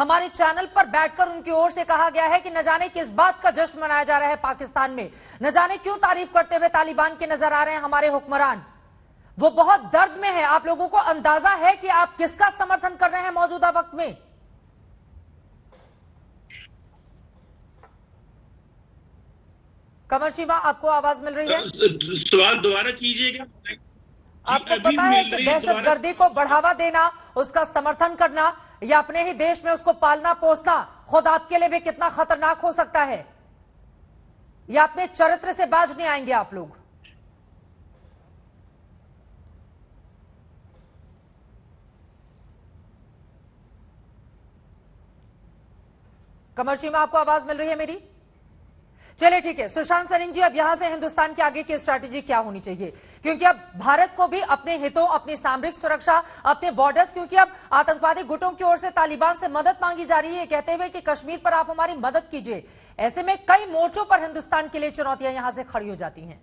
हमारे चैनल पर बैठकर उनकी ओर से कहा गया है कि न जाने किस बात का जश्न मनाया जा रहा है पाकिस्तान में, न जाने क्यों तारीफ करते हुए तालिबान के नजर आ रहे हैं हमारे हुक्मरान। वो बहुत दर्द में है। आप लोगों को अंदाजा है कि आप किसका समर्थन कर रहे हैं मौजूदा वक्त में? कमर चीमा, आपको आवाज मिल रही है? सवाल दोबारा कीजिएगा। आपको पता है कि दहशतगर्दी को बढ़ावा देना, उसका समर्थन करना या अपने ही देश में उसको पालना पोसना खुद आपके लिए भी कितना खतरनाक हो सकता है? या अपने चरित्र से बाज नहीं आएंगे आप लोग? कमर चीमा, आपको आवाज मिल रही है मेरी? चलिए ठीक है। सुशांत सरिंग जी, अब यहां से हिंदुस्तान की आगे की स्ट्रैटेजी क्या होनी चाहिए? क्योंकि अब भारत को भी अपने हितों, अपनी सामरिक सुरक्षा, अपने बॉर्डर्स, क्योंकि अब आतंकवादी गुटों की ओर से तालिबान से मदद मांगी जा रही है, कहते हुए कि कश्मीर पर आप हमारी मदद कीजिए। ऐसे में कई मोर्चों पर हिंदुस्तान के लिए चुनौतियां यहां से खड़ी हो जाती हैं।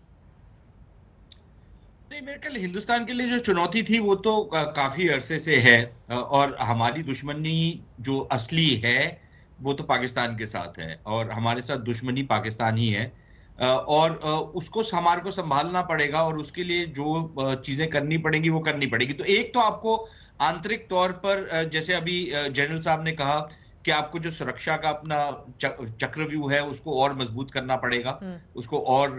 नहीं, मेरे ख्याल हिंदुस्तान के लिए जो चुनौती थी वो तो काफी अरसे से है, और हमारी दुश्मनी जो असली है वो तो पाकिस्तान के साथ है, और हमारे साथ दुश्मनी पाकिस्तान ही है, और उसको हमारे को संभालना पड़ेगा, और उसके लिए जो चीजें करनी पड़ेंगी वो करनी पड़ेगी। तो एक तो आपको आंतरिक तौर पर, जैसे अभी जनरल साहब ने कहा कि आपको जो सुरक्षा का अपना चक्रव्यूह है उसको और मजबूत करना पड़ेगा, उसको और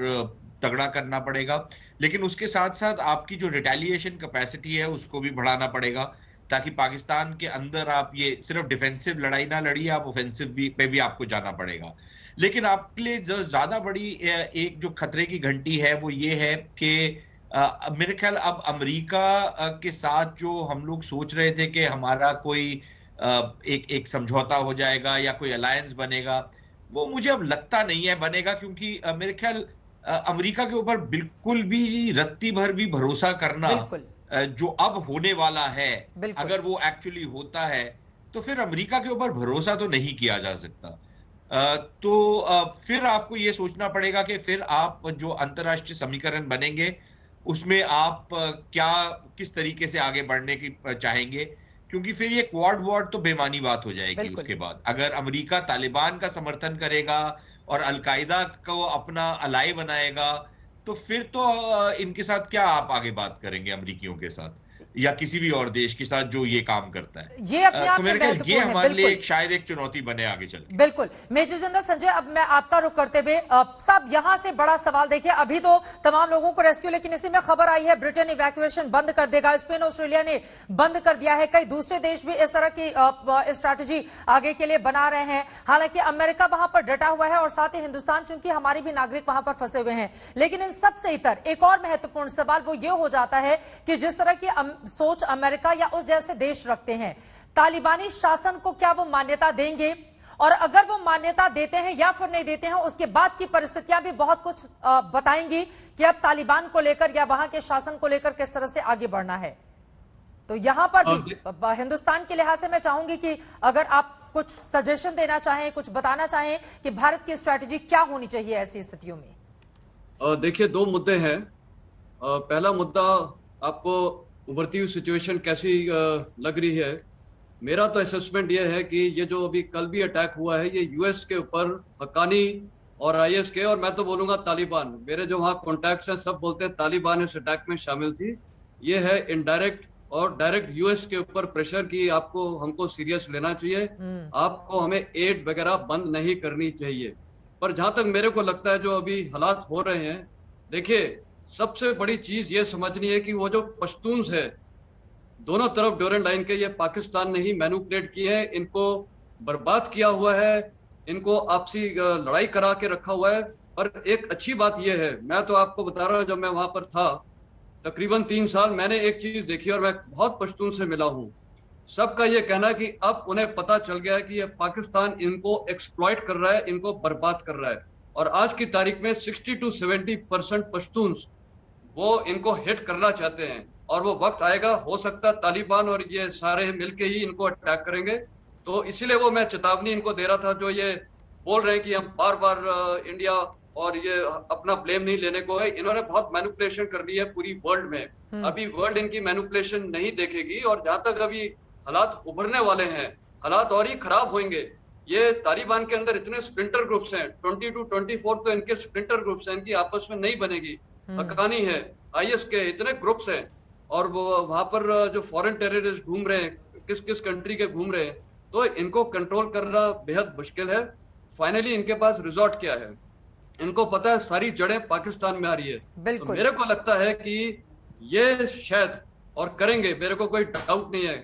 तगड़ा करना पड़ेगा, लेकिन उसके साथ साथ आपकी जो रिटेलिएशन कैपेसिटी है उसको भी बढ़ाना पड़ेगा, ताकि पाकिस्तान के अंदर आप ये सिर्फ डिफेंसिव लड़ाई ना लड़िए, आप ऑफेंसिव पे भी आपको जाना पड़ेगा। लेकिन आपके लिए जो ज्यादा बड़ी एक जो खतरे की घंटी है वो ये है कि मेरे ख्याल अब अमेरिका के साथ जो हम लोग सोच रहे थे कि हमारा कोई एक समझौता हो जाएगा या कोई अलायंस बनेगा, वो मुझे अब लगता नहीं है बनेगा, क्योंकि मेरे ख्याल अमेरिका के ऊपर बिल्कुल भी रत्ती भर भी भरोसा करना जो अब होने वाला है, अगर वो एक्चुअली होता है तो फिर अमेरिका के ऊपर भरोसा तो नहीं किया जा सकता। तो फिर आपको ये सोचना पड़ेगा कि फिर आप जो अंतर्राष्ट्रीय समीकरण बनेंगे उसमें आप किस तरीके से आगे बढ़ने की चाहेंगे, क्योंकि फिर ये क्वाड वॉर तो बेमानी बात हो जाएगी। उसके बाद अगर अमेरिका तालिबान का समर्थन करेगा और अलकायदा को अपना अलाई बनाएगा तो फिर तो इनके साथ क्या आप आगे बात करेंगे अमेरिकियों के साथ या किसी भी और देश के साथ जो ये काम करता है? ये अपने आप तो मेरे ख्याल ये हमारे लिए शायद एक चुनौती बने आगे चल। बिल्कुल। मेजर जनरल संजय, अब मैं आपका रुख करते हुए साहब यहां से बड़ा सवाल देखिए, अभी तो तमाम लोगों को रेस्क्यू, लेकिन इसी में खबर आई है ब्रिटेन इवैक्यूएशन बंद कर देगा, स्पेन ऑस्ट्रेलिया ने बंद कर दिया है, कई दूसरे देश भी इस तरह की स्ट्रैटेजी आगे के लिए बना रहे हैं। हालांकि अमेरिका वहां पर डटा हुआ है और साथ ही हिंदुस्तान, चूंकि हमारी भी नागरिक वहां पर फंसे हुए हैं। लेकिन इन सबसे इतर एक और महत्वपूर्ण सवाल वो ये हो जाता है कि जिस तरह की सोच अमेरिका या उस जैसे देश रखते हैं, तालिबानी शासन को क्या वो मान्यता देंगे? और अगर वो मान्यता देते हैं या फिर नहीं देते हैं, उसके बाद की परिस्थितियां भी बहुत कुछ बताएंगी कि अब तालिबान को लेकर या वहां के शासन को लेकर किस तरह से आगे बढ़ना है। तो यहां पर भी हिंदुस्तान के लिहाज से मैं चाहूंगी कि अगर आप कुछ सजेशन देना चाहें, कुछ बताना चाहें कि भारत की स्ट्रैटेजी क्या होनी चाहिए ऐसी स्थितियों में। देखिए, दो मुद्दे हैं। पहला मुद्दा, आपको उभरती हुई सिचुएशन कैसी लग रही है? मेरा तो असेसमेंट ये है कि ये जो अभी कल भी अटैक हुआ है ये यूएस के ऊपर, हक्कानी और आईएस के, और मैं तो बोलूंगा तालिबान, मेरे जो वहाँ कॉन्टैक्ट्स हैं सब बोलते हैं तालिबान इस अटैक में शामिल थी। ये है इनडायरेक्ट और डायरेक्ट यूएस के ऊपर प्रेशर की आपको हमको सीरियस लेना चाहिए, आपको हमें एड वगैरह बंद नहीं करनी चाहिए। पर जहां तक मेरे को लगता है जो अभी हालात हो रहे हैं, देखिए सबसे बड़ी चीज ये समझनी है कि वो जो पश्तून्स है दोनों तरफ ड्यूरेंट लाइन के, ये पाकिस्तान ने ही मैनिपुलेट किए हैं, इनको बर्बाद किया हुआ है, इनको आपसी लड़ाई करा के रखा हुआ है। पर एक अच्छी बात यह है, मैं तो आपको बता रहा हूँ, जब मैं वहां पर था तकरीबन 3 साल, मैंने एक चीज देखी और मैं बहुत पश्तून से मिला हूँ। सबका ये कहना कि अब उन्हें पता चल गया है कि ये पाकिस्तान इनको एक्सप्लॉइट कर रहा है, इनको बर्बाद कर रहा है। और आज की तारीख में 60 to 70% पश्तून्स वो इनको हिट करना चाहते हैं, और वो वक्त आएगा, हो सकता तालिबान और ये सारे मिलके ही इनको अटैक करेंगे। तो इसीलिए वो मैं चेतावनी इनको दे रहा था, जो ये बोल रहे हैं कि हम बार बार इंडिया और ये अपना ब्लेम नहीं लेने को है। इन्होंने बहुत मैनिपुलेशन कर ली है पूरी वर्ल्ड में, अभी वर्ल्ड इनकी मैनिपुलेशन नहीं देखेगी, और जहां तक अभी हालात उभरने वाले हैं हालात और ही खराब होंगे। ये तालिबान के अंदर इतने स्प्लिंटर ग्रुप्स हैं, 22 to 24 तो इनके स्प्लिंटर ग्रुप्स हैं, इनकी आपस में नहीं बनेगी। हक्कानी है, आईएस के इतने ग्रुप्स हैं, और वो वहां पर जो फॉरेन टेररिस्ट घूम रहे हैं, किस किस कंट्री के घूम रहे हैं, तो इनको कंट्रोल करना बेहद मुश्किल है। फाइनली इनके पास रिजॉर्ट क्या है, इनको पता है सारी जड़ें पाकिस्तान में आ रही है। तो मेरे को लगता है कि ये शायद और करेंगे, मेरे को कोई डाउट नहीं है